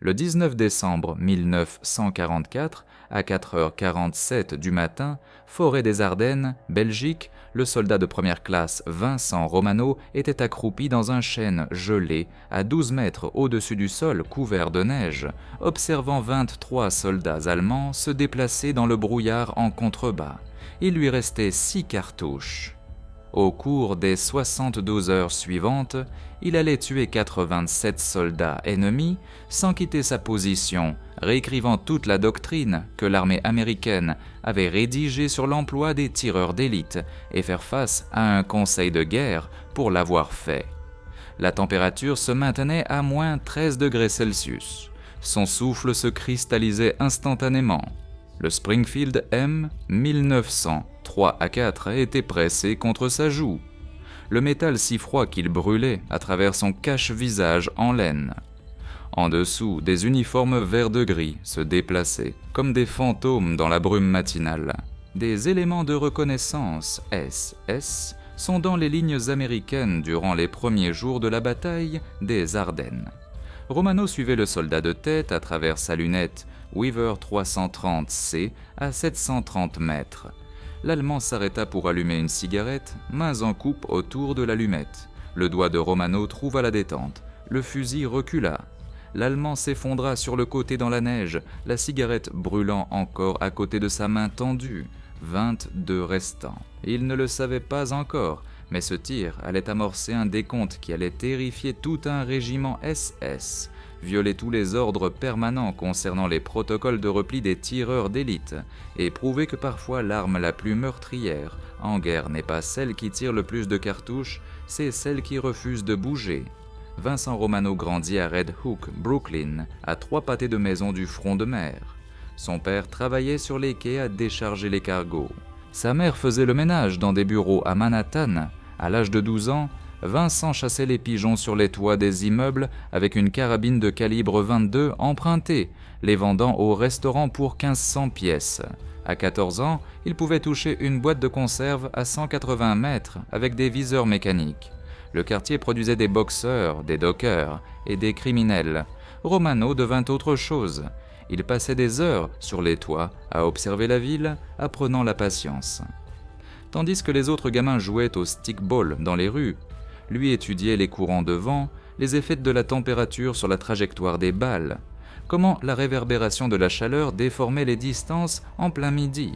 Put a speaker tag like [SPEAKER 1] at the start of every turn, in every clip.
[SPEAKER 1] Le 19 décembre 1944, à 4h47 du matin, forêt des Ardennes, Belgique, le soldat de première classe Vincent Romano était accroupi dans un chêne gelé à 12 mètres au-dessus du sol couvert de neige, observant 23 soldats allemands se déplacer dans le brouillard en contrebas. Il lui restait 6 cartouches. Au cours des 72 heures suivantes, il allait tuer 87 soldats ennemis sans quitter sa position, réécrivant toute la doctrine que l'armée américaine avait rédigée sur l'emploi des tireurs d'élite et faire face à un conseil de guerre pour l'avoir fait. La température se maintenait à moins 13 degrés Celsius. Son souffle se cristallisait instantanément. Le Springfield M 1900 3A4 était pressé contre sa joue. Le métal si froid qu'il brûlait à travers son cache-visage en laine. En dessous, des uniformes vert de gris se déplaçaient comme des fantômes dans la brume matinale. Des éléments de reconnaissance SS sont dans les lignes américaines durant les premiers jours de la bataille des Ardennes. Romano suivait le soldat de tête à travers sa lunette Weaver 330C à 730 mètres. L'Allemand s'arrêta pour allumer une cigarette, mains en coupe autour de l'allumette. Le doigt de Romano trouva la détente. Le fusil recula. L'Allemand s'effondra sur le côté dans la neige, la cigarette brûlant encore à côté de sa main tendue. 22 restants. Il ne le savait pas encore, mais ce tir allait amorcer un décompte qui allait terrifier tout un régiment SS, violer tous les ordres permanents concernant les protocoles de repli des tireurs d'élite, et prouver que parfois l'arme la plus meurtrière en guerre n'est pas celle qui tire le plus de cartouches, c'est celle qui refuse de bouger. Vincent Romano grandit à Red Hook, Brooklyn, à 3 pâtés de maison du front de mer. Son père travaillait sur les quais à décharger les cargos. Sa mère faisait le ménage dans des bureaux à Manhattan. À l'âge de 12 ans, Vincent chassait les pigeons sur les toits des immeubles avec une carabine de calibre 22 empruntée, les vendant au restaurant pour 1500 pièces. À 14 ans, il pouvait toucher une boîte de conserve à 180 mètres avec des viseurs mécaniques. Le quartier produisait des boxeurs, des dockers et des criminels. Romano devint autre chose. Il passait des heures sur les toits à observer la ville, apprenant la patience. Tandis que les autres gamins jouaient au stickball dans les rues, lui étudiait les courants de vent, les effets de la température sur la trajectoire des balles, comment la réverbération de la chaleur déformait les distances en plein midi.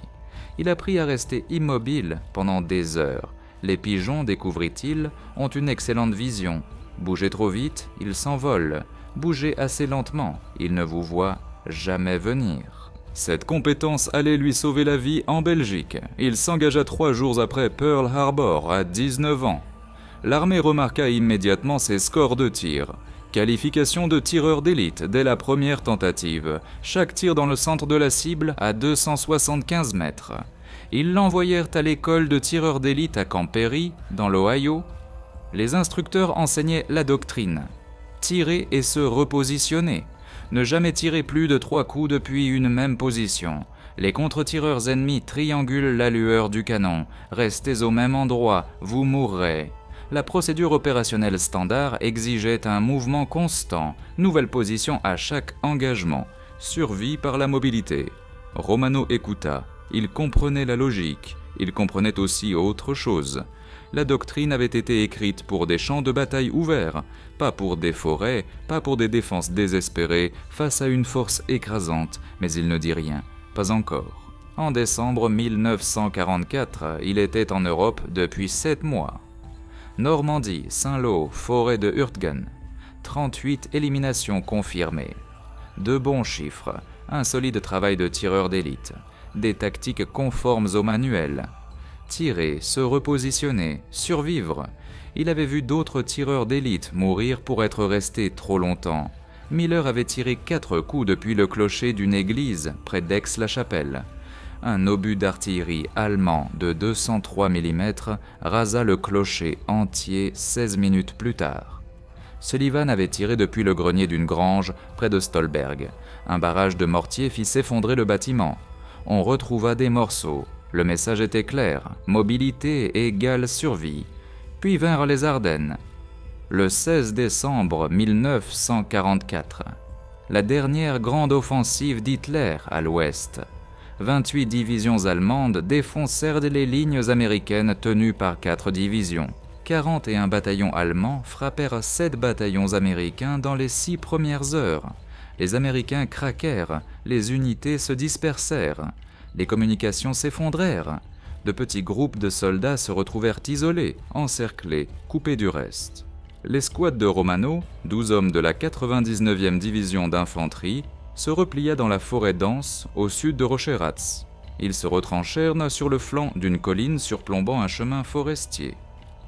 [SPEAKER 1] Il apprit à rester immobile pendant des heures. Les pigeons, découvrit-il, ont une excellente vision. Bougez trop vite, ils s'envolent. Bougez assez lentement, ils ne vous voient jamais venir. Cette compétence allait lui sauver la vie en Belgique. Il s'engagea 3 jours après Pearl Harbor, à 19 ans. L'armée remarqua immédiatement ses scores de tir. Qualification de tireur d'élite dès la première tentative. Chaque tir dans le centre de la cible à 275 mètres. Ils l'envoyèrent à l'école de tireurs d'élite à Camp Perry, dans l'Ohio. Les instructeurs enseignaient la doctrine. Tirer et se repositionner. Ne jamais tirer plus de 3 coups depuis une même position. Les contre-tireurs ennemis triangulent la lueur du canon. Restez au même endroit, vous mourrez. La procédure opérationnelle standard exigeait un mouvement constant, nouvelle position à chaque engagement, survie par la mobilité. Romano écouta, il comprenait la logique, il comprenait aussi autre chose. La doctrine avait été écrite pour des champs de bataille ouverts, pas pour des forêts, pas pour des défenses désespérées face à une force écrasante, mais il ne dit rien, pas encore. En décembre 1944, il était en Europe depuis 7 mois. Normandie, Saint-Lô, forêt de Hurtgen. 38 éliminations confirmées. De bons chiffres, un solide travail de tireur d'élite, des tactiques conformes au manuel. Tirer, se repositionner, survivre. Il avait vu d'autres tireurs d'élite mourir pour être restés trop longtemps. Miller avait tiré 4 coups depuis le clocher d'une église près d'Aix-la-Chapelle. Un obus d'artillerie allemand de 203 mm rasa le clocher entier 16 minutes plus tard. Sullivan avait tiré depuis le grenier d'une grange près de Stolberg. Un barrage de mortiers fit s'effondrer le bâtiment. On retrouva des morceaux. Le message était clair, mobilité égale survie. Puis vinrent les Ardennes. Le 16 décembre 1944. la dernière grande offensive d'Hitler à l'ouest. 28 divisions allemandes défoncèrent les lignes américaines tenues par 4 divisions. 41 bataillons allemands frappèrent 7 bataillons américains dans les 6 premières heures. Les Américains craquèrent, les unités se dispersèrent, les communications s'effondrèrent. De petits groupes de soldats se retrouvèrent isolés, encerclés, coupés du reste. L'escouade de Romano, 12 hommes de la 99e division d'infanterie, se replia dans la forêt dense au sud de Rocheratz. Ils se retranchèrent sur le flanc d'une colline surplombant un chemin forestier.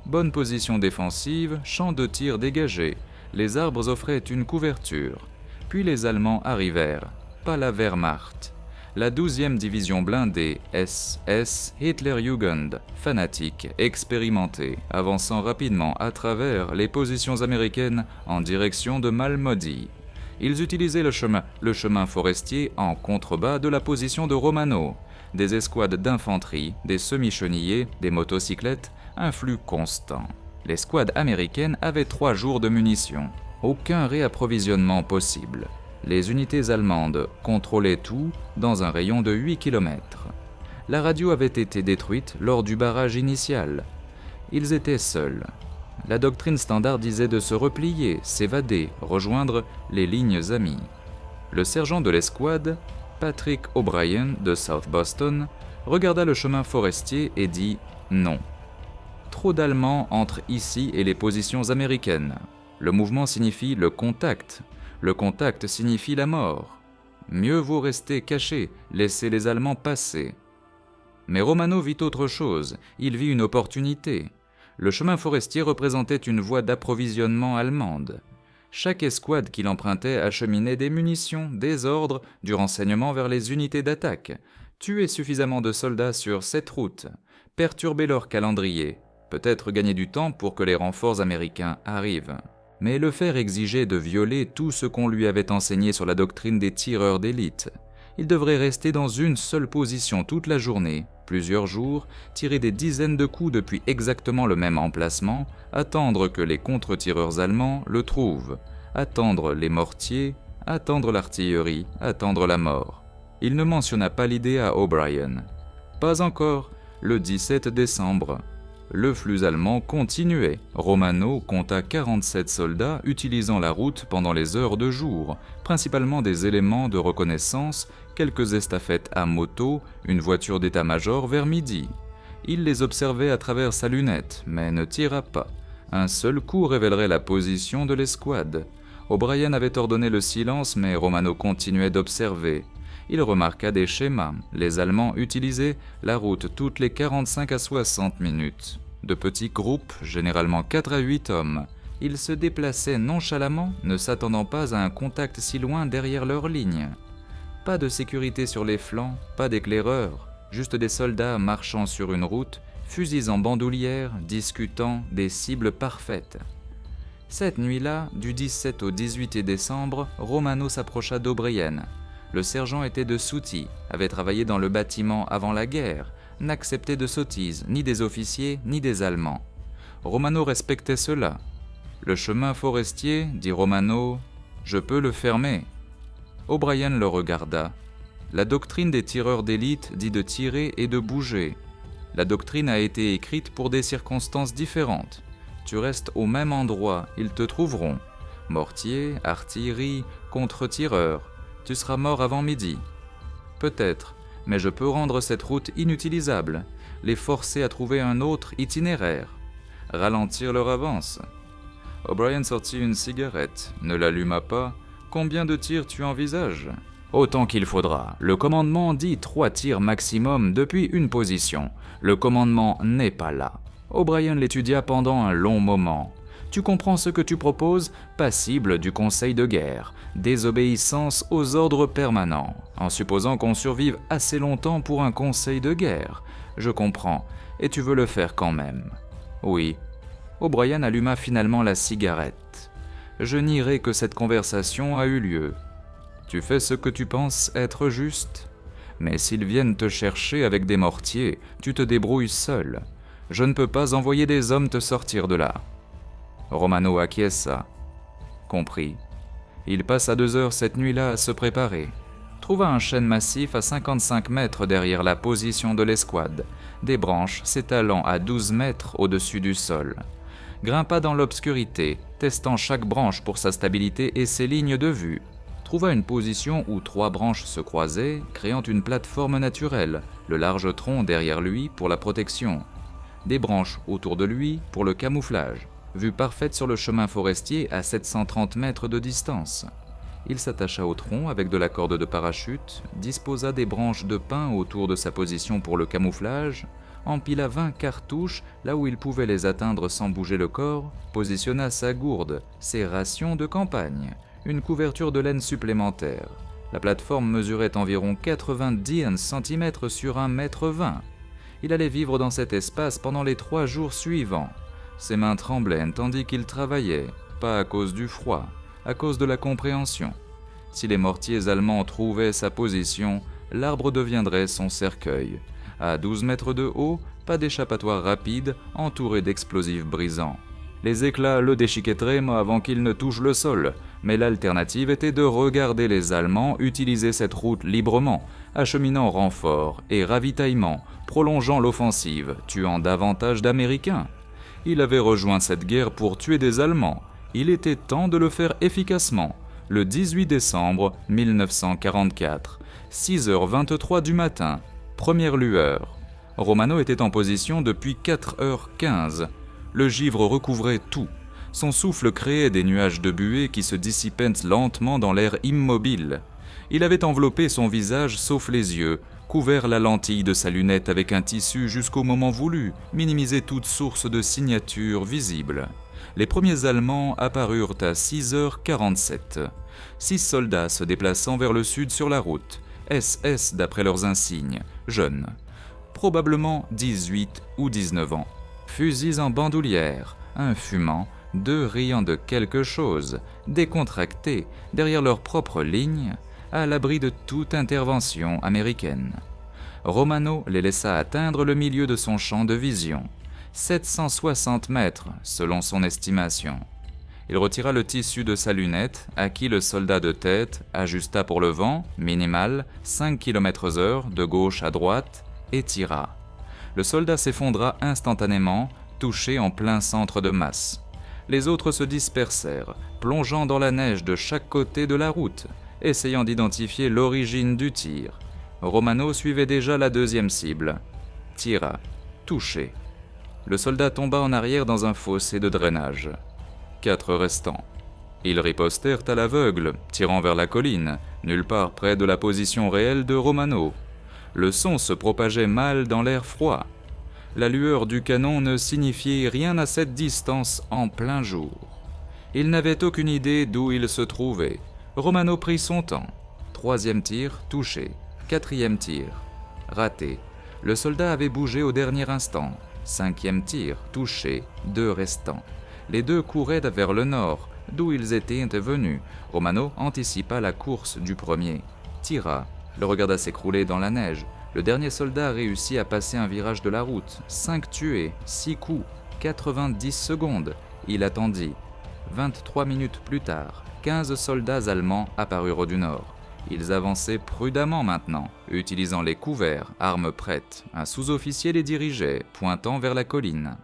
[SPEAKER 1] Bonne position défensive, champ de tir dégagé, les arbres offraient une couverture. Puis les Allemands arrivèrent, pas la Wehrmacht. La 12e division blindée, SS Hitlerjugend, fanatique, expérimentée, avançant rapidement à travers les positions américaines en direction de Malmedy. Ils utilisaient le chemin forestier en contrebas de la position de Romano. Des escouades d'infanterie, des semi-chenillés, des motocyclettes, un flux constant. L'escouade américaine avait 3 jours de munitions. Aucun réapprovisionnement possible. Les unités allemandes contrôlaient tout dans un rayon de 8 km. La radio avait été détruite lors du barrage initial. Ils étaient seuls. La doctrine standard disait de se replier, s'évader, rejoindre les lignes amies. Le sergent de l'escouade, Patrick O'Brien de South Boston, regarda le chemin forestier et dit « non ». Trop d'Allemands entrent ici et les positions américaines. Le mouvement signifie le contact. Le contact signifie la mort. Mieux vaut rester caché, laisser les Allemands passer. Mais Romano vit autre chose, il vit une opportunité. Le chemin forestier représentait une voie d'approvisionnement allemande. Chaque escouade qu'il empruntait acheminait des munitions, des ordres, du renseignement vers les unités d'attaque, tuer suffisamment de soldats sur cette route, perturber leur calendrier, peut-être gagner du temps pour que les renforts américains arrivent. Mais le faire exigeait de violer tout ce qu'on lui avait enseigné sur la doctrine des tireurs d'élite. Il devrait rester dans une seule position toute la journée, plusieurs jours, tirer des dizaines de coups depuis exactement le même emplacement, attendre que les contre-tireurs allemands le trouvent, attendre les mortiers, attendre l'artillerie, attendre la mort. Il ne mentionna pas l'idée à O'Brien. Pas encore, le 17 décembre. Le flux allemand continuait. Romano compta 47 soldats utilisant la route pendant les heures de jour, principalement des éléments de reconnaissance, quelques estafettes à moto, une voiture d'état-major vers midi. Il les observait à travers sa lunette, mais ne tira pas. Un seul coup révélerait la position de l'escouade. O'Brien avait ordonné le silence, mais Romano continuait d'observer. Il remarqua des schémas. Les Allemands utilisaient la route toutes les 45 à 60 minutes. De petits groupes, généralement 4 à 8 hommes. Ils se déplaçaient nonchalamment, ne s'attendant pas à un contact si loin derrière leurs lignes. Pas de sécurité sur les flancs, pas d'éclaireurs, juste des soldats marchant sur une route, fusils en bandoulière, discutant des cibles parfaites. Cette nuit-là, du 17 au 18 décembre, Romano s'approcha d'O'Brien. Le sergent était de Souty, avait travaillé dans le bâtiment avant la guerre, n'acceptait de sottises, ni des officiers, ni des Allemands. Romano respectait cela. Le chemin forestier, dit Romano, je peux le fermer. O'Brien le regarda. La doctrine des tireurs d'élite dit de tirer et de bouger. La doctrine a été écrite pour des circonstances différentes. Tu restes au même endroit, ils te trouveront. Mortier, artillerie, contre-tireurs. Tu seras mort avant midi. Peut-être, mais je peux rendre cette route inutilisable, les forcer à trouver un autre itinéraire, ralentir leur avance. O'Brien sortit une cigarette, ne l'alluma pas. Combien de tirs tu envisages ? Autant qu'il faudra. Le commandement dit 3 tirs maximum depuis une position. Le commandement n'est pas là. O'Brien l'étudia pendant un long moment. Tu comprends ce que tu proposes ? Passible du conseil de guerre, désobéissance aux ordres permanents, en supposant qu'on survive assez longtemps pour un conseil de guerre. Je comprends, et tu veux le faire quand même. Oui. O'Brien alluma finalement la cigarette. Je nierai que cette conversation a eu lieu. Tu fais ce que tu penses être juste. Mais s'ils viennent te chercher avec des mortiers, tu te débrouilles seul. Je ne peux pas envoyer des hommes te sortir de là. Romano acquiesça. Compris. Il passa 2 heures cette nuit-là à se préparer. Trouva un chêne massif à 55 mètres derrière la position de l'escouade, des branches s'étalant à 12 mètres au-dessus du sol. Grimpa dans l'obscurité, testant chaque branche pour sa stabilité et ses lignes de vue. Trouva une position où 3 branches se croisaient, créant une plateforme naturelle, le large tronc derrière lui pour la protection. Des branches autour de lui pour le camouflage, vue parfaite sur le chemin forestier à 730 mètres de distance. Il s'attacha au tronc avec de la corde de parachute, disposa des branches de pin autour de sa position pour le camouflage, empila 20 cartouches là où il pouvait les atteindre sans bouger le corps, positionna sa gourde, ses rations de campagne, une couverture de laine supplémentaire. La plateforme mesurait environ 90 cm sur 1,20 m. Il allait vivre dans cet espace pendant les 3 jours suivants. Ses mains tremblaient tandis qu'il travaillait, pas à cause du froid, à cause de la compréhension. Si les mortiers allemands trouvaient sa position, l'arbre deviendrait son cercueil. À 12 mètres de haut, pas d'échappatoire rapide, entouré d'explosifs brisants. Les éclats le déchiquéteraient avant qu'il ne touche le sol, mais l'alternative était de regarder les Allemands utiliser cette route librement, acheminant renforts et ravitaillements, prolongeant l'offensive, tuant davantage d'Américains. Il avait rejoint cette guerre pour tuer des Allemands. Il était temps de le faire efficacement. Le 18 décembre 1944, 6h23 du matin, première lueur. Romano était en position depuis 4h15. Le givre recouvrait tout. Son souffle créait des nuages de buée qui se dissipaient lentement dans l'air immobile. Il avait enveloppé son visage sauf les yeux, couvert la lentille de sa lunette avec un tissu jusqu'au moment voulu, minimisé toute source de signature visible. Les premiers Allemands apparurent à 6h47. 6 soldats se déplaçant vers le sud sur la route, SS d'après leurs insignes, jeunes, probablement 18 ou 19 ans. Fusils en bandoulière, un fumant, 2 riant de quelque chose, décontractés, derrière leurs propres lignes, à l'abri de toute intervention américaine. Romano les laissa atteindre le milieu de son champ de vision, 760 mètres selon son estimation. Il retira le tissu de sa lunette, à qui le soldat de tête ajusta pour le vent, minimal, 5 km/h de gauche à droite, et tira. Le soldat s'effondra instantanément, touché en plein centre de masse. Les autres se dispersèrent, plongeant dans la neige de chaque côté de la route, essayant d'identifier l'origine du tir. Romano suivait déjà la deuxième cible. Tira, touché. Le soldat tomba en arrière dans un fossé de drainage. 4 restants. Ils ripostèrent à l'aveugle, tirant vers la colline, nulle part près de la position réelle de Romano. Le son se propageait mal dans l'air froid. La lueur du canon ne signifiait rien à cette distance en plein jour. Il n'avait aucune idée d'où il se trouvait. Romano prit son temps. 3e tir, touché. 4e tir, raté. Le soldat avait bougé au dernier instant. 5e tir, touché, 2 restants. Les 2 couraient vers le nord, d'où ils étaient venus. Romano anticipa la course du premier. Tira, le regarda s'écrouler dans la neige. Le dernier soldat réussit à passer un virage de la route. 5 tués, 6 coups, 90 secondes. Il attendit. 23 minutes plus tard, 15 soldats allemands apparurent du nord. Ils avançaient prudemment maintenant, utilisant les couverts, armes prêtes. Un sous-officier les dirigeait, pointant vers la colline.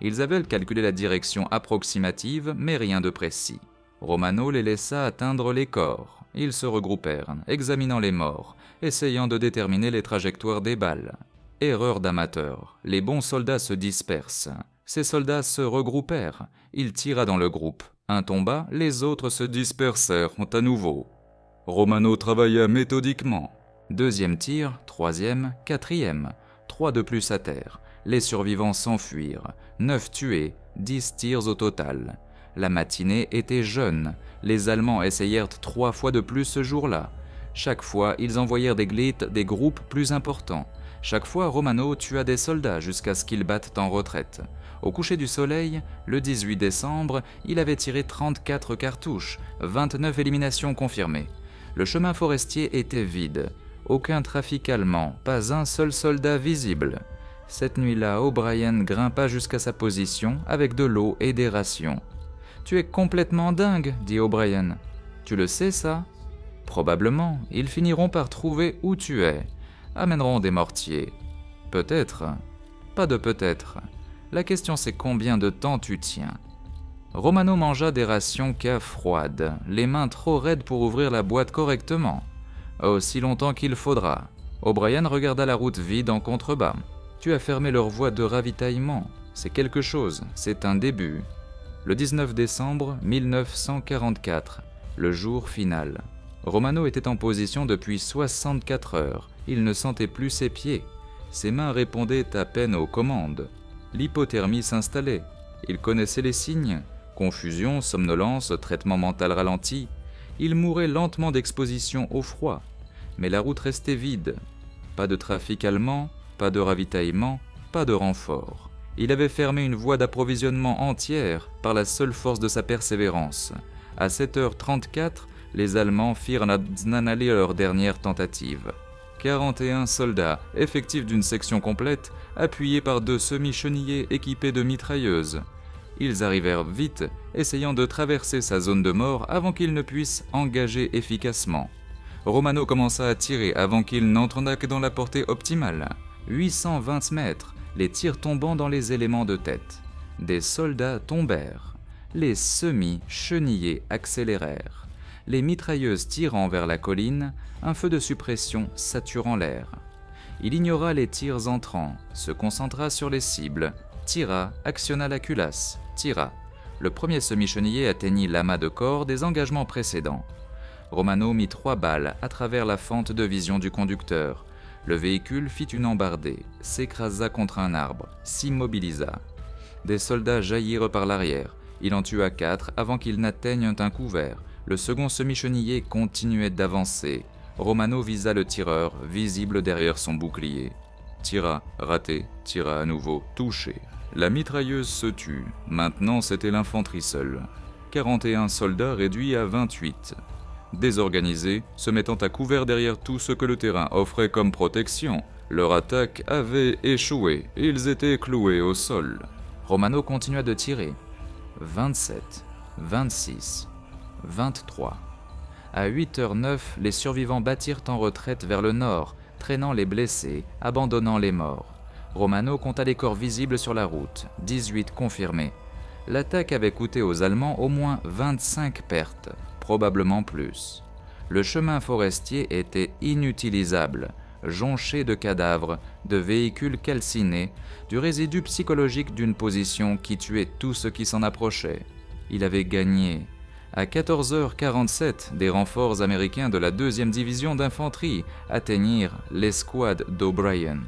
[SPEAKER 1] Ils avaient calculé la direction approximative, mais rien de précis. Romano les laissa atteindre les corps. Ils se regroupèrent, examinant les morts, essayant de déterminer les trajectoires des balles. Erreur d'amateur, les bons soldats se dispersent. Ces soldats se regroupèrent. Il tira dans le groupe. Un tomba, les autres se dispersèrent à nouveau. Romano travailla méthodiquement. 2e tir, 3e, 4e, 3 de plus à terre. Les survivants s'enfuirent. 9 tués, 10 tirs au total. La matinée était jeune. Les Allemands essayèrent 3 fois de plus ce jour-là. Chaque fois, ils envoyèrent des glittes, des groupes plus importants. Chaque fois, Romano tua des soldats jusqu'à ce qu'ils battent en retraite. Au coucher du soleil, le 18 décembre, il avait tiré 34 cartouches, 29 éliminations confirmées. Le chemin forestier était vide. Aucun trafic allemand, pas un seul soldat visible. Cette nuit-là, O'Brien grimpa jusqu'à sa position avec de l'eau et des rations. « Tu es complètement dingue, dit O'Brien. Tu le sais ça ? Probablement, ils finiront par trouver où tu es. Amèneront des mortiers. Peut-être. Pas de peut-être. La question c'est combien de temps tu tiens. Romano mangea des rations cave froides, les mains trop raides pour ouvrir la boîte correctement. Aussi longtemps qu'il faudra. O'Brien regarda la route vide en contrebas. Tu as fermé leur voie de ravitaillement. C'est quelque chose, c'est un début. Le 19 décembre 1944, le jour final. Romano était en position depuis 64 heures. Il ne sentait plus ses pieds. Ses mains répondaient à peine aux commandes. L'hypothermie s'installait. Il connaissait les signes. Confusion, somnolence, traitement mental ralenti. Il mourait lentement d'exposition au froid. Mais la route restait vide. Pas de trafic allemand, pas de ravitaillement, pas de renfort. Il avait fermé une voie d'approvisionnement entière par la seule force de sa persévérance. À 7h34, les Allemands firent aller leur dernière tentative. 41 soldats, effectifs d'une section complète, appuyés par 2 semi-chenillés équipés de mitrailleuses. Ils arrivèrent vite, essayant de traverser sa zone de mort avant qu'ils ne puissent engager efficacement. Romano commença à tirer avant qu'il n'entre dans la portée optimale. 820 mètres, les tirs tombant dans les éléments de tête. Des soldats tombèrent. Les semi-chenillés accélérèrent. Les mitrailleuses tirant vers la colline, un feu de suppression saturant l'air. Il ignora les tirs entrants, se concentra sur les cibles, tira, actionna la culasse, tira. Le premier semi-chenillé atteignit l'amas de corps des engagements précédents. Romano mit 3 balles à travers la fente de vision du conducteur. Le véhicule fit une embardée, s'écrasa contre un arbre, s'immobilisa. Des soldats jaillirent par l'arrière. Il en tua 4 avant qu'ils n'atteignent un couvert. Le second semi-chenillé continuait d'avancer. Romano visa le tireur, visible derrière son bouclier. Tira, raté, tira à nouveau, touché. La mitrailleuse se tut. Maintenant, c'était l'infanterie seule. 41 soldats réduits à 28. Désorganisés, se mettant à couvert derrière tout ce que le terrain offrait comme protection, leur attaque avait échoué et ils étaient cloués au sol. Romano continua de tirer. 27, 26, 23. À 8h09, les survivants battirent en retraite vers le nord, traînant les blessés, abandonnant les morts. Romano compta les corps visibles sur la route, 18 confirmés. L'attaque avait coûté aux Allemands au moins 25 pertes, probablement plus. Le chemin forestier était inutilisable, jonché de cadavres, de véhicules calcinés, du résidu psychologique d'une position qui tuait tout ce qui s'en approchait. Il avait gagné. À 14h47, des renforts américains de la 2e division d'infanterie atteignirent l'escouade d'O'Brien.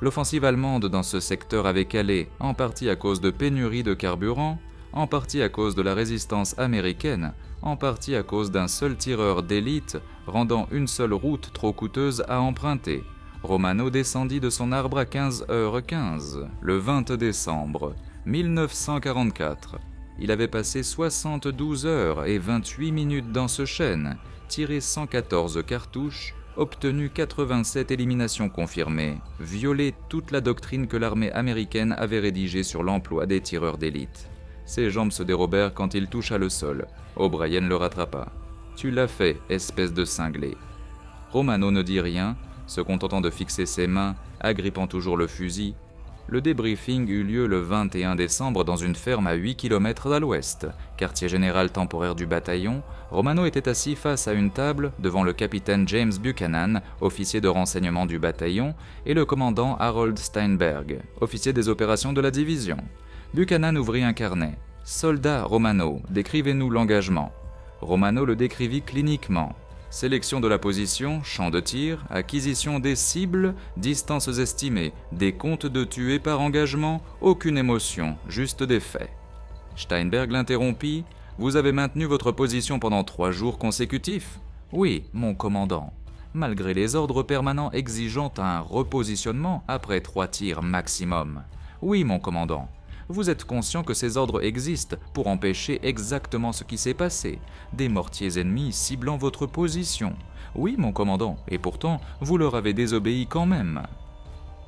[SPEAKER 1] L'offensive allemande dans ce secteur avait calé, en partie à cause de pénuries de carburant, en partie à cause de la résistance américaine, en partie à cause d'un seul tireur d'élite rendant une seule route trop coûteuse à emprunter. Romano descendit de son arbre à 15h15, le 20 décembre 1944. Il avait passé 72 heures et 28 minutes dans ce chêne, tiré 114 cartouches, obtenu 87 éliminations confirmées, violé toute la doctrine que l'armée américaine avait rédigée sur l'emploi des tireurs d'élite. Ses jambes se dérobèrent quand il toucha le sol. O'Brien le rattrapa. « Tu l'as fait, espèce de cinglé. » Romano ne dit rien, se contentant de fixer ses mains, agrippant toujours le fusil. Le débriefing eut lieu le 21 décembre dans une ferme à 8 km à l'ouest. Quartier général temporaire du bataillon, Romano était assis face à une table devant le capitaine James Buchanan, officier de renseignement du bataillon, et le commandant Harold Steinberg, officier des opérations de la division. Buchanan ouvrit un carnet. « Soldat Romano, décrivez-nous l'engagement. » Romano le décrivit cliniquement. Sélection de la position, champ de tir, acquisition des cibles, distances estimées, des comptes de tués par engagement, aucune émotion, juste des faits. Steinberg l'interrompit. « Vous avez maintenu votre position pendant 3 jours consécutifs ?»« Oui, mon commandant. » Malgré les ordres permanents exigeant un repositionnement après 3 tirs maximum. « Oui, mon commandant. » Vous êtes conscient que ces ordres existent pour empêcher exactement ce qui s'est passé, des mortiers ennemis ciblant votre position. Oui, mon commandant, et pourtant, vous leur avez désobéi quand même.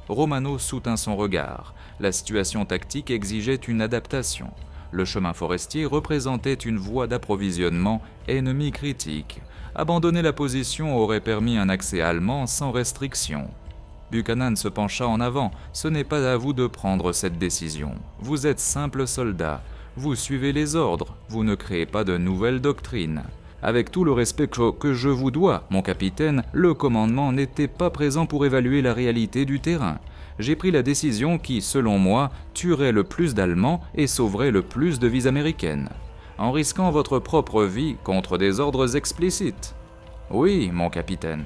[SPEAKER 1] Romano soutint son regard. La situation tactique exigeait une adaptation. Le chemin forestier représentait une voie d'approvisionnement ennemi critique. Abandonner la position aurait permis un accès allemand sans restriction. Buchanan se pencha en avant. « Ce n'est pas à vous de prendre cette décision. Vous êtes simple soldat. Vous suivez les ordres. Vous ne créez pas de nouvelles doctrines. Avec tout le respect que je vous dois, mon capitaine, le commandement n'était pas présent pour évaluer la réalité du terrain. J'ai pris la décision qui, selon moi, tuerait le plus d'Allemands et sauverait le plus de vies américaines, en risquant votre propre vie contre des ordres explicites. » « Oui, mon capitaine. »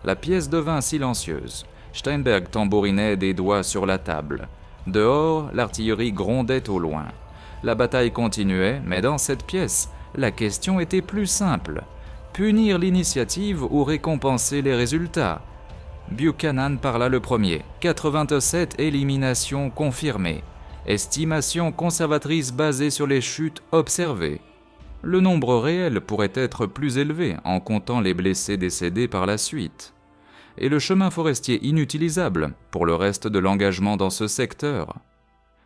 [SPEAKER 1] La pièce devint silencieuse. Steinberg tambourinait des doigts sur la table. Dehors, l'artillerie grondait au loin. La bataille continuait, mais dans cette pièce, la question était plus simple. Punir l'initiative ou récompenser les résultats? Buchanan parla le premier. 87 éliminations confirmées. Estimation conservatrice basée sur les chutes observées. Le nombre réel pourrait être plus élevé en comptant les blessés décédés par la suite. Et le chemin forestier inutilisable pour le reste de l'engagement dans ce secteur.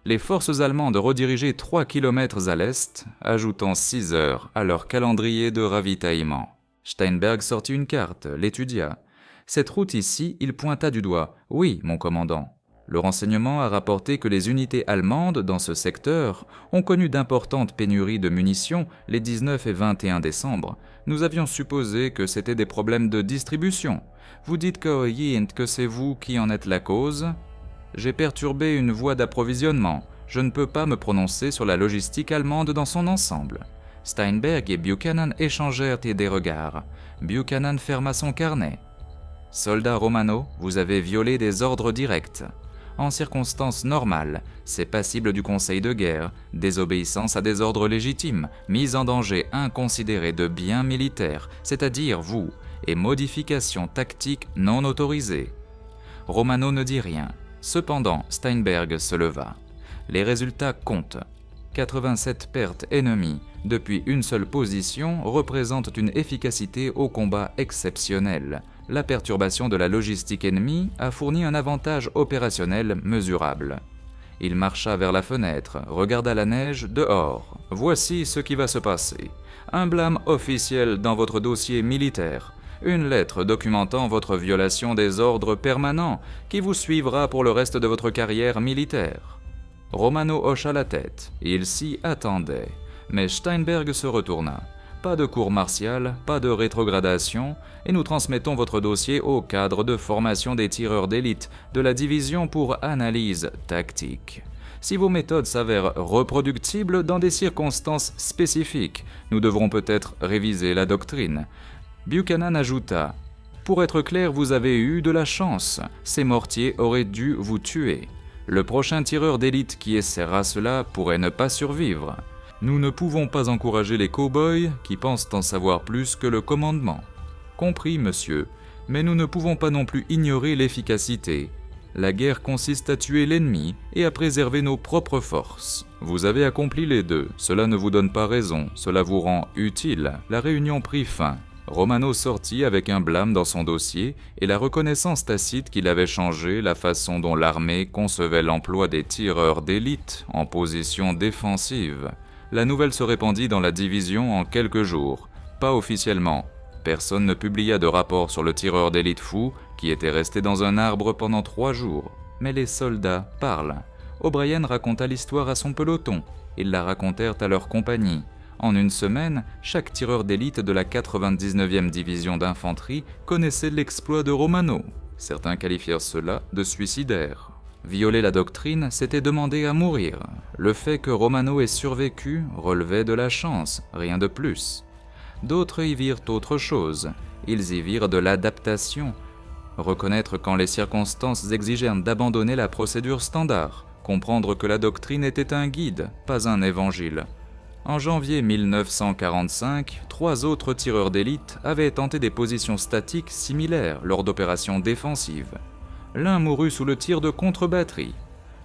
[SPEAKER 1] Les forces allemandes redirigeaient 3 km à l'est, ajoutant 6 heures à leur calendrier de ravitaillement. Steinberg sortit une carte, l'étudia. Cette route ici, il pointa du doigt. « Oui, mon commandant. Le renseignement a rapporté que les unités allemandes dans ce secteur ont connu d'importantes pénuries de munitions les 19 et 21 décembre. Nous avions supposé que c'était des problèmes de distribution. Vous dites que c'est vous qui en êtes la cause? J'ai perturbé une voie d'approvisionnement. Je ne peux pas me prononcer sur la logistique allemande dans son ensemble. » Steinberg et Buchanan échangèrent des regards. Buchanan ferma son carnet. « Soldat Romano, vous avez violé des ordres directs. En circonstances normales, c'est passible du conseil de guerre, désobéissance à des ordres légitimes, mise en danger inconsidérée de biens militaires, c'est-à-dire vous, et modification tactique non autorisée. » Romano ne dit rien. Cependant, Steinberg se leva. Les résultats comptent. 87 pertes ennemies depuis une seule position représentent une efficacité au combat exceptionnelle. La perturbation de la logistique ennemie a fourni un avantage opérationnel mesurable. Il marcha vers la fenêtre, regarda la neige dehors. « Voici ce qui va se passer. Un blâme officiel dans votre dossier militaire. Une lettre documentant votre violation des ordres permanents qui vous suivra pour le reste de votre carrière militaire. » Romano hocha la tête. Il s'y attendait. Mais Steinberg se retourna. « Pas de cours martial, pas de rétrogradation, et nous transmettons votre dossier au cadre de formation des tireurs d'élite de la division pour analyse tactique. Si vos méthodes s'avèrent reproductibles dans des circonstances spécifiques, nous devrons peut-être réviser la doctrine. » Buchanan ajouta « Pour être clair, vous avez eu de la chance. Ces mortiers auraient dû vous tuer. Le prochain tireur d'élite qui essaiera cela pourrait ne pas survivre. Nous ne pouvons pas encourager les cow-boys qui pensent en savoir plus que le commandement. » « Compris, monsieur, mais nous ne pouvons pas non plus ignorer l'efficacité. La guerre consiste à tuer l'ennemi et à préserver nos propres forces. Vous avez accompli les deux. Cela ne vous donne pas raison, cela vous rend utile. » La réunion prit fin. Romano sortit avec un blâme dans son dossier et la reconnaissance tacite qu'il avait changé la façon dont l'armée concevait l'emploi des tireurs d'élite en position défensive. La nouvelle se répandit dans la division en quelques jours. Pas officiellement. Personne ne publia de rapport sur le tireur d'élite fou qui était resté dans un arbre pendant 3 jours. Mais les soldats parlent. O'Brien raconta l'histoire à son peloton. Ils la racontèrent à leur compagnie. En une semaine, chaque tireur d'élite de la 99e division d'infanterie connaissait l'exploit de Romano. Certains qualifièrent cela de suicidaire. Violer la doctrine, c'était demander à mourir. Le fait que Romano ait survécu relevait de la chance, rien de plus. D'autres y virent autre chose. Ils y virent de l'adaptation. Reconnaître quand les circonstances exigèrent d'abandonner la procédure standard. Comprendre que la doctrine était un guide, pas un évangile. En janvier 1945, 3 autres tireurs d'élite avaient tenté des positions statiques similaires lors d'opérations défensives. L'un mourut sous le tir de contre-batterie.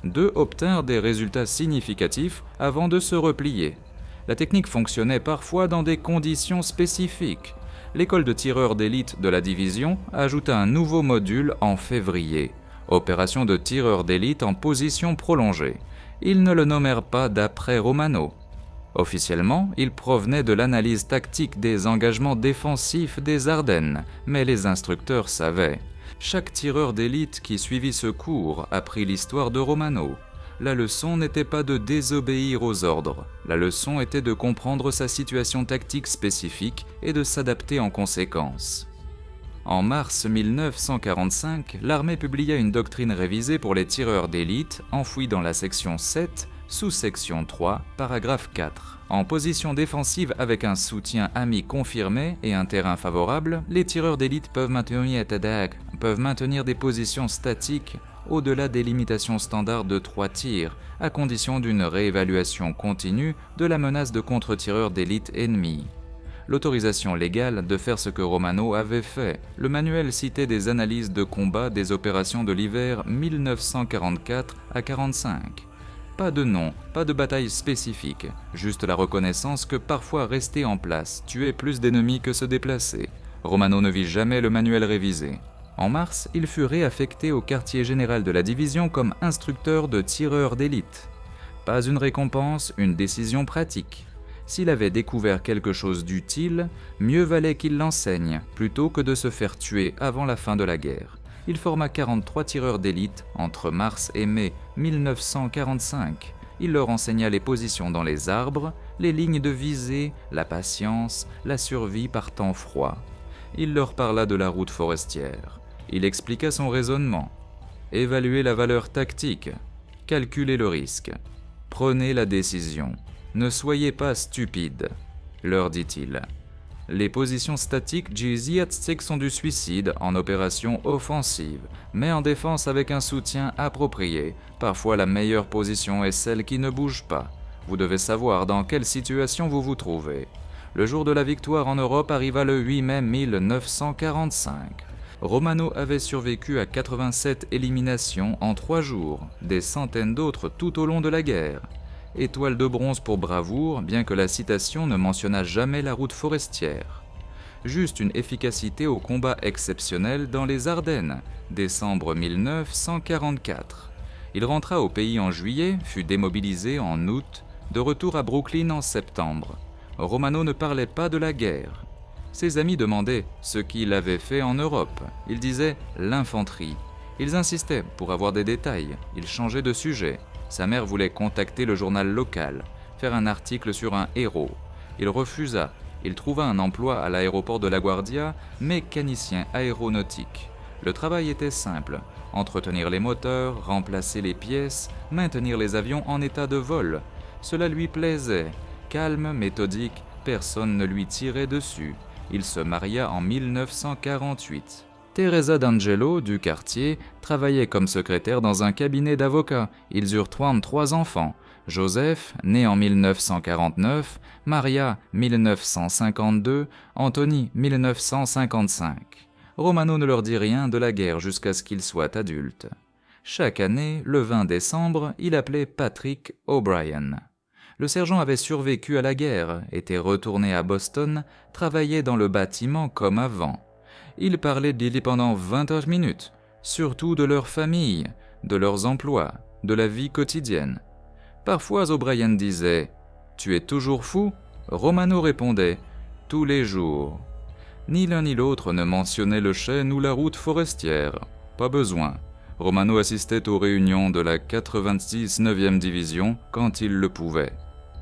[SPEAKER 1] 2 obtinrent des résultats significatifs avant de se replier. La technique fonctionnait parfois dans des conditions spécifiques. L'école de tireurs d'élite de la division ajouta un nouveau module en février. Opération de tireurs d'élite en position prolongée. Ils ne le nommèrent pas d'après Romano. Officiellement, il provenait de l'analyse tactique des engagements défensifs des Ardennes, mais les instructeurs savaient. Chaque tireur d'élite qui suivit ce cours apprit l'histoire de Romano. La leçon n'était pas de désobéir aux ordres, la leçon était de comprendre sa situation tactique spécifique et de s'adapter en conséquence. En mars 1945, l'armée publia une doctrine révisée pour les tireurs d'élite, enfouie dans la section 7, sous-section 3, paragraphe 4. En position défensive avec un soutien ami confirmé et un terrain favorable, les tireurs d'élite peuvent maintenir des positions statiques au-delà des limitations standards de 3 tirs, à condition d'une réévaluation continue de la menace de contre-tireurs d'élite ennemis. L'autorisation légale de faire ce que Romano avait fait. Le manuel citait des analyses de combat des opérations de l'hiver 1944 à 45. Pas de nom, pas de bataille spécifique, juste la reconnaissance que parfois rester en place tuait plus d'ennemis que se déplacer. Romano ne vit jamais le manuel révisé. En mars, il fut réaffecté au quartier général de la division comme instructeur de tireurs d'élite. Pas une récompense, une décision pratique. S'il avait découvert quelque chose d'utile, mieux valait qu'il l'enseigne, plutôt que de se faire tuer avant la fin de la guerre. Il forma 43 tireurs d'élite entre mars et mai 1945. Il leur enseigna les positions dans les arbres, les lignes de visée, la patience, la survie par temps froid. Il leur parla de la route forestière. Il expliqua son raisonnement. Évaluez la valeur tactique. Calculez le risque. Prenez la décision. Ne soyez pas stupides, leur dit-il. Les positions statiques GZ sont du suicide en opération offensive, mais en défense avec un soutien approprié. Parfois la meilleure position est celle qui ne bouge pas. Vous devez savoir dans quelle situation vous vous trouvez. Le jour de la victoire en Europe arriva le 8 mai 1945. Romano avait survécu à 87 éliminations en 3 jours, des centaines d'autres tout au long de la guerre. Étoile de bronze pour bravoure, bien que la citation ne mentionnât jamais la route forestière. Juste une efficacité au combat exceptionnel dans les Ardennes, décembre 1944. Il rentra au pays en juillet, fut démobilisé en août, de retour à Brooklyn en septembre. Romano ne parlait pas de la guerre. Ses amis demandaient ce qu'il avait fait en Europe. Il disait « l'infanterie ». Ils insistaient pour avoir des détails. Il changeait de sujet. Sa mère voulait contacter le journal local, faire un article sur un héros. Il refusa. Il trouva un emploi à l'aéroport de LaGuardia, mécanicien aéronautique. Le travail était simple. Entretenir les moteurs, remplacer les pièces, maintenir les avions en état de vol. Cela lui plaisait. Calme, méthodique, personne ne lui tirait dessus. Il se maria en 1948. Teresa D'Angelo, du quartier, travaillait comme secrétaire dans un cabinet d'avocats. Ils eurent 3 enfants. Joseph, né en 1949, Maria, 1952, Anthony, 1955. Romano ne leur dit rien de la guerre jusqu'à ce qu'ils soient adultes. Chaque année, le 20 décembre, il appelait Patrick O'Brien. Le sergent avait survécu à la guerre, était retourné à Boston, travaillait dans le bâtiment comme avant. Ils parlaient d'Illy pendant 20 minutes, surtout de leur famille, de leurs emplois, de la vie quotidienne. Parfois O'Brien disait « Tu es toujours fou ?» Romano répondait « Tous les jours ». Ni l'un ni l'autre ne mentionnait le chêne ou la route forestière. Pas besoin. Romano assistait aux réunions de la 89e division quand il le pouvait.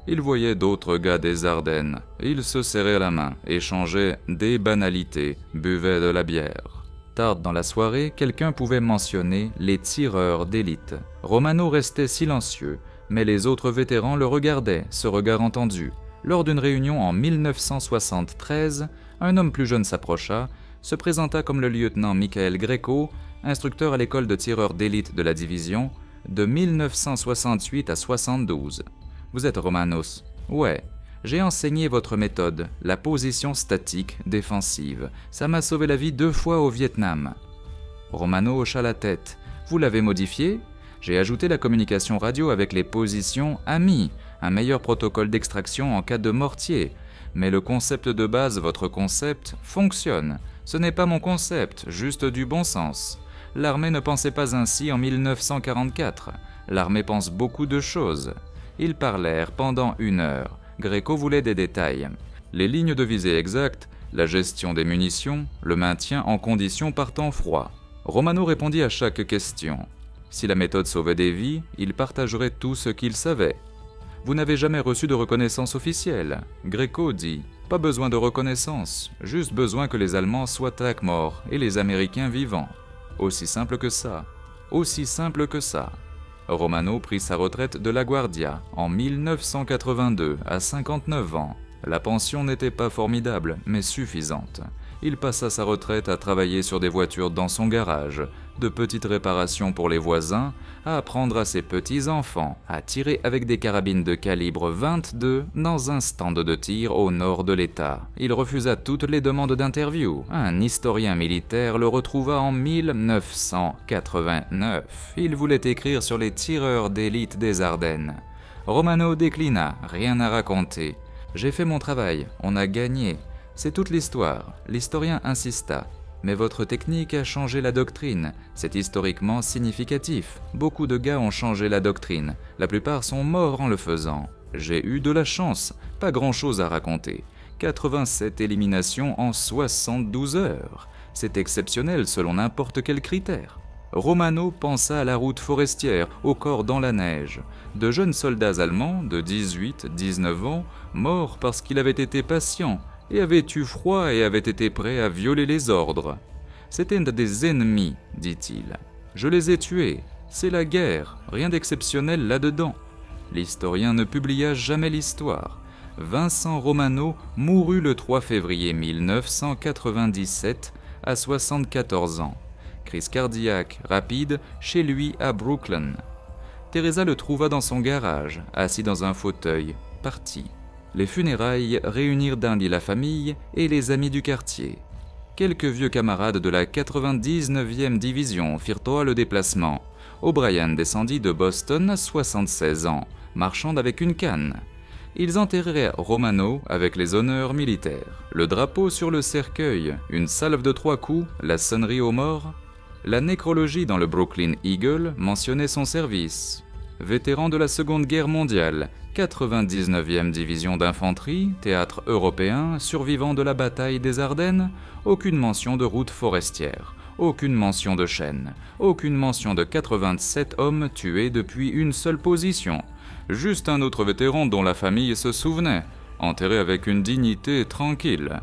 [SPEAKER 1] Il voyait d'autres gars des Ardennes. Ils se serraient la main, échangeaient des banalités, buvaient de la bière. Tard dans la soirée, quelqu'un pouvait mentionner les tireurs d'élite. Romano restait silencieux, mais les autres vétérans le regardaient, ce regard entendu. Lors d'une réunion en 1973, un homme plus jeune s'approcha, se présenta comme le lieutenant Michael Greco, instructeur à l'école de tireurs d'élite de la division, de 1968 à 72. « Vous êtes Romanos ?»« Ouais. J'ai enseigné votre méthode, la position statique défensive. Ça m'a sauvé la vie 2 fois au Vietnam. » Romano hocha la tête. « Vous l'avez modifié ? J'ai ajouté la communication radio avec les positions amies, un meilleur protocole d'extraction en cas de mortier. Mais le concept de base, votre concept, fonctionne. Ce n'est pas mon concept, juste du bon sens. L'armée ne pensait pas ainsi en 1944. L'armée pense beaucoup de choses. » Ils parlèrent pendant 1 heure. Gréco voulait des détails. Les lignes de visée exactes, la gestion des munitions, le maintien en conditions par temps froid. Romano répondit à chaque question. Si la méthode sauvait des vies, il partagerait tout ce qu'il savait. Vous n'avez jamais reçu de reconnaissance officielle. Gréco dit, pas besoin de reconnaissance, juste besoin que les Allemands soient morts et les Américains vivants. Aussi simple que ça. Aussi simple que ça. Romano prit sa retraite de la Guardia en 1982 à 59 ans. La pension n'était pas formidable, mais suffisante. Il passa sa retraite à travailler sur des voitures dans son garage, de petites réparations pour les voisins, à apprendre à ses petits-enfants à tirer avec des carabines de calibre 22 dans un stand de tir au nord de l'État. Il refusa toutes les demandes d'interview. Un historien militaire le retrouva en 1989. Il voulait écrire sur les tireurs d'élite des Ardennes. Romano déclina, rien à raconter. J'ai fait mon travail, on a gagné. C'est toute l'histoire. L'historien insista. Mais votre technique a changé la doctrine. C'est historiquement significatif. Beaucoup de gars ont changé la doctrine. La plupart sont morts en le faisant. J'ai eu de la chance. Pas grand-chose à raconter. 87 éliminations en 72 heures. C'est exceptionnel selon n'importe quel critère. Romano pensa à la route forestière, au corps dans la neige. De jeunes soldats allemands de 18-19 ans, morts parce qu'il avait été patient, et avaient eu froid et avaient été prêts à violer les ordres. C'étaient des ennemis, dit-il. Je les ai tués. C'est la guerre, rien d'exceptionnel là-dedans. L'historien ne publia jamais l'histoire. Vincent Romano mourut le 3 février 1997 à 74 ans. Crise cardiaque rapide chez lui à Brooklyn. Teresa le trouva dans son garage, assis dans un fauteuil, parti. Les funérailles réunirent d'un lit la famille et les amis du quartier. Quelques vieux camarades de la 99e division firent le déplacement. O'Brien descendit de Boston à 76 ans, marchand avec une canne. Ils enterrèrent Romano avec les honneurs militaires. Le drapeau sur le cercueil, une salve de 3 coups, la sonnerie aux morts. La nécrologie dans le Brooklyn Eagle mentionnait son service. Vétéran de la Seconde Guerre mondiale, 99e division d'infanterie, théâtre européen, survivant de la bataille des Ardennes, aucune mention de route forestière, aucune mention de chaîne, aucune mention de 87 hommes tués depuis une seule position. Juste un autre vétéran dont la famille se souvenait, enterré avec une dignité tranquille.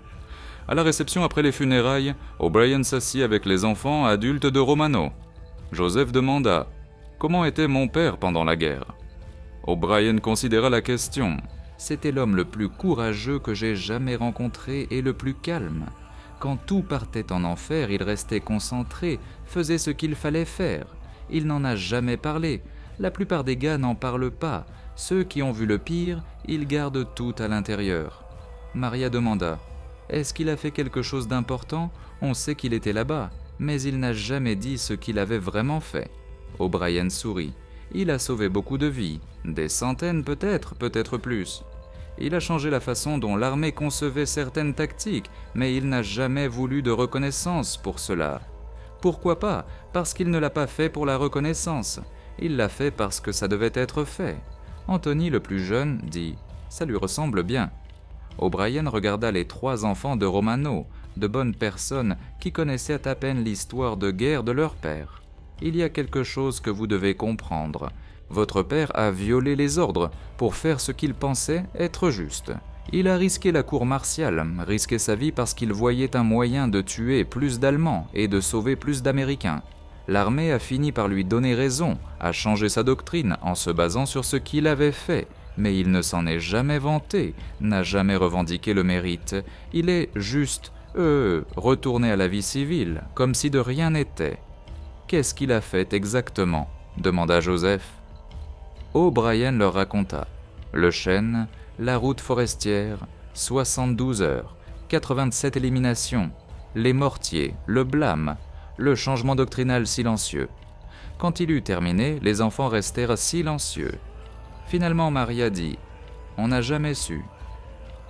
[SPEAKER 1] À la réception après les funérailles, O'Brien s'assit avec les enfants adultes de Romano. Joseph demanda « Comment était mon père pendant la guerre ?» O'Brien considéra la question. « C'était l'homme le plus courageux que j'ai jamais rencontré et le plus calme. Quand tout partait en enfer, il restait concentré, faisait ce qu'il fallait faire. Il n'en a jamais parlé. La plupart des gars n'en parlent pas. Ceux qui ont vu le pire, ils gardent tout à l'intérieur. » Maria demanda « Est-ce qu'il a fait quelque chose d'important ? On sait qu'il était là-bas, mais il n'a jamais dit ce qu'il avait vraiment fait. » O'Brien sourit. « Il a sauvé beaucoup de vies, des centaines peut-être, peut-être plus. Il a changé la façon dont l'armée concevait certaines tactiques, mais il n'a jamais voulu de reconnaissance pour cela. Pourquoi pas ? Parce qu'il ne l'a pas fait pour la reconnaissance. Il l'a fait parce que ça devait être fait. » Anthony, le plus jeune, dit « Ça lui ressemble bien. » O'Brien regarda les 3 enfants de Romano, de bonnes personnes qui connaissaient à peine l'histoire de guerre de leur père. « Il y a quelque chose que vous devez comprendre. Votre père a violé les ordres pour faire ce qu'il pensait être juste. Il a risqué la cour martiale, risqué sa vie parce qu'il voyait un moyen de tuer plus d'Allemands et de sauver plus d'Américains. L'armée a fini par lui donner raison, a changé sa doctrine en se basant sur ce qu'il avait fait. Mais il ne s'en est jamais vanté, n'a jamais revendiqué le mérite. Il est juste, retourné à la vie civile, comme si de rien n'était. »« Qu'est-ce qu'il a fait exactement ?» demanda Joseph. O'Brien leur raconta. Le chêne, la route forestière, 72 heures, 87 éliminations, les mortiers, le blâme, le changement doctrinal silencieux. Quand il eut terminé, les enfants restèrent silencieux. Finalement, Maria dit « On n'a jamais su.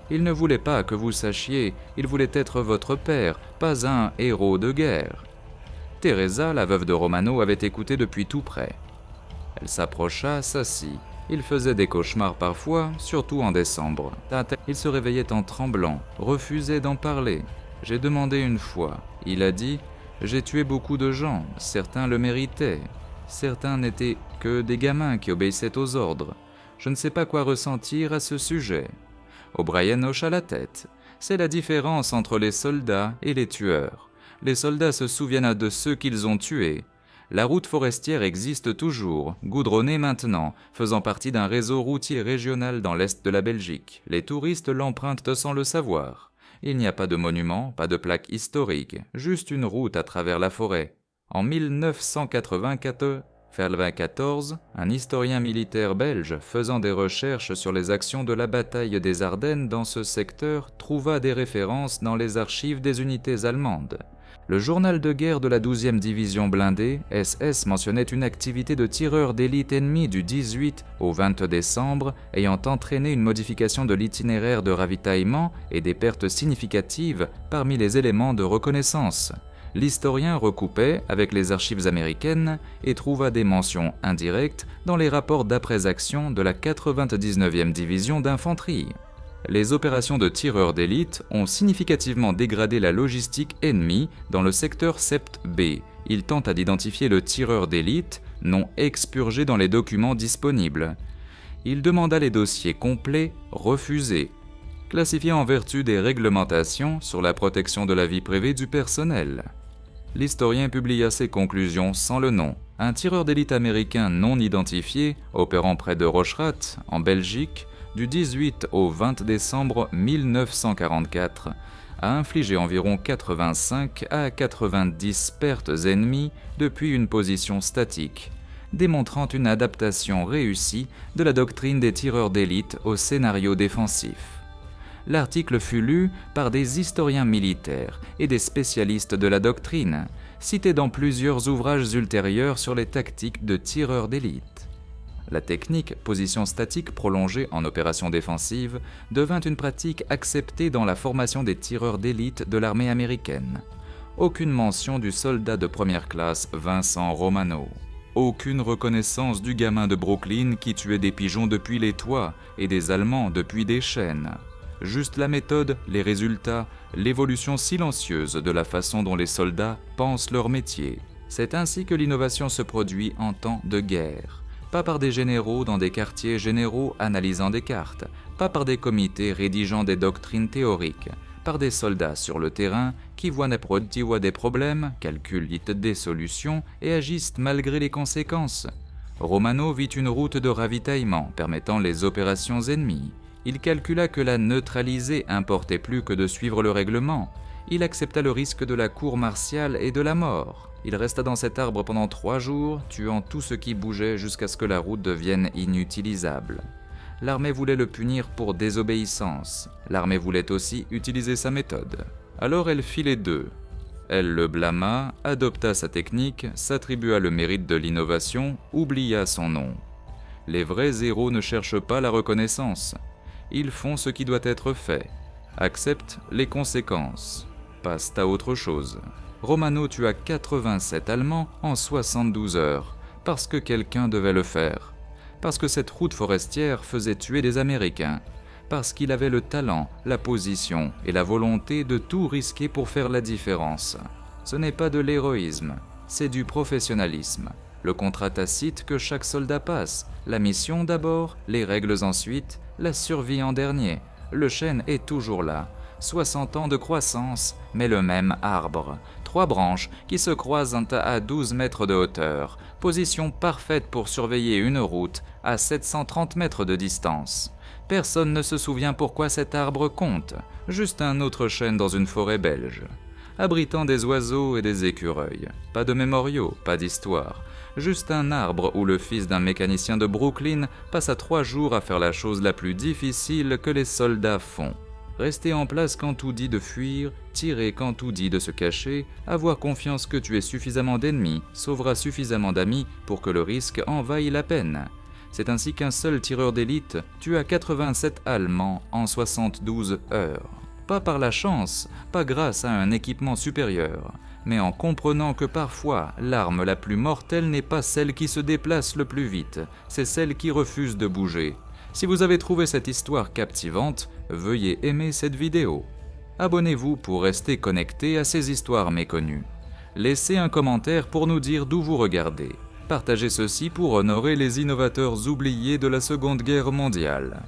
[SPEAKER 1] Il ne voulait pas que vous sachiez, il voulait être votre père, pas un héros de guerre. » Teresa, la veuve de Romano, avait écouté depuis tout près. Elle s'approcha, s'assit. Il faisait des cauchemars parfois, surtout en décembre. Il se réveillait en tremblant, refusait d'en parler. J'ai demandé une fois. Il a dit « J'ai tué beaucoup de gens, certains le méritaient. Certains n'étaient que des gamins qui obéissaient aux ordres. Je ne sais pas quoi ressentir à ce sujet. » O'Brien hocha la tête. C'est la différence entre les soldats et les tueurs. Les soldats se souviennent de ceux qu'ils ont tués. La route forestière existe toujours, goudronnée maintenant, faisant partie d'un réseau routier régional dans l'est de la Belgique. Les touristes l'empruntent sans le savoir. Il n'y a pas de monument, pas de plaque historique, juste une route à travers la forêt. En 1994, un historien militaire belge faisant des recherches sur les actions de la bataille des Ardennes dans ce secteur trouva des références dans les archives des unités allemandes. Le journal de guerre de la 12e division blindée, SS, mentionnait une activité de tireurs d'élite ennemis du 18 au 20 décembre ayant entraîné une modification de l'itinéraire de ravitaillement et des pertes significatives parmi les éléments de reconnaissance. L'historien recoupait avec les archives américaines et trouva des mentions indirectes dans les rapports d'après-action de la 99e division d'infanterie. Les opérations de tireurs d'élite ont significativement dégradé la logistique ennemie dans le secteur Sept B. Il tente à d'identifier le tireur d'élite, non expurgé dans les documents disponibles. Il demanda les dossiers complets, refusés, classifiés en vertu des réglementations sur la protection de la vie privée du personnel. L'historien publia ses conclusions sans le nom. Un tireur d'élite américain non identifié, opérant près de Rocherat, en Belgique, du 18 au 20 décembre 1944, a infligé environ 85 à 90 pertes ennemies depuis une position statique, démontrant une adaptation réussie de la doctrine des tireurs d'élite au scénario défensif. L'article fut lu par des historiens militaires et des spécialistes de la doctrine, cités dans plusieurs ouvrages ultérieurs sur les tactiques de tireurs d'élite. La technique position statique prolongée en opération défensive devint une pratique acceptée dans la formation des tireurs d'élite de l'armée américaine. Aucune mention du soldat de première classe Vincent Romano. Aucune reconnaissance du gamin de Brooklyn qui tuait des pigeons depuis les toits et des Allemands depuis des chaînes. Juste la méthode, les résultats, l'évolution silencieuse de la façon dont les soldats pensent leur métier. C'est ainsi que l'innovation se produit en temps de guerre. Pas par des généraux dans des quartiers généraux analysant des cartes, pas par des comités rédigeant des doctrines théoriques, par des soldats sur le terrain qui voient des problèmes, calculent des solutions et agissent malgré les conséquences. Romano vit une route de ravitaillement permettant les opérations ennemies. Il calcula que la neutraliser importait plus que de suivre le règlement. Il accepta le risque de la cour martiale et de la mort. Il resta dans cet arbre pendant 3 jours, tuant tout ce qui bougeait jusqu'à ce que la route devienne inutilisable. L'armée voulait le punir pour désobéissance. L'armée voulait aussi utiliser sa méthode. Alors elle fit les deux. Elle le blâma, adopta sa technique, s'attribua le mérite de l'innovation, oublia son nom. Les vrais héros ne cherchent pas la reconnaissance. Ils font ce qui doit être fait, acceptent les conséquences, passent à autre chose. Romano tua 87 Allemands en 72 heures, parce que quelqu'un devait le faire, parce que cette route forestière faisait tuer des Américains, parce qu'il avait le talent, la position et la volonté de tout risquer pour faire la différence. Ce n'est pas de l'héroïsme, c'est du professionnalisme. Le contrat tacite que chaque soldat passe, la mission d'abord, les règles ensuite, la survie en dernier. Le chêne est toujours là. 60 ans de croissance, mais le même arbre. 3 branches qui se croisent à 12 mètres de hauteur. Position parfaite pour surveiller une route à 730 mètres de distance. Personne ne se souvient pourquoi cet arbre compte. Juste un autre chêne dans une forêt belge. Abritant des oiseaux et des écureuils. Pas de mémoriaux, pas d'histoire. Juste un arbre où le fils d'un mécanicien de Brooklyn passa 3 jours à faire la chose la plus difficile que les soldats font. Rester en place quand tout dit de fuir, tirer quand tout dit de se cacher, avoir confiance que tu es suffisamment d'ennemis, sauvera suffisamment d'amis pour que le risque en vaille la peine. C'est ainsi qu'un seul tireur d'élite tua 87 Allemands en 72 heures. Pas par la chance, pas grâce à un équipement supérieur, mais en comprenant que parfois l'arme la plus mortelle n'est pas celle qui se déplace le plus vite, c'est celle qui refuse de bouger. Si vous avez trouvé cette histoire captivante, veuillez aimer cette vidéo. Abonnez-vous pour rester connecté à ces histoires méconnues. Laissez un commentaire pour nous dire d'où vous regardez. Partagez ceci pour honorer les innovateurs oubliés de la Seconde Guerre mondiale.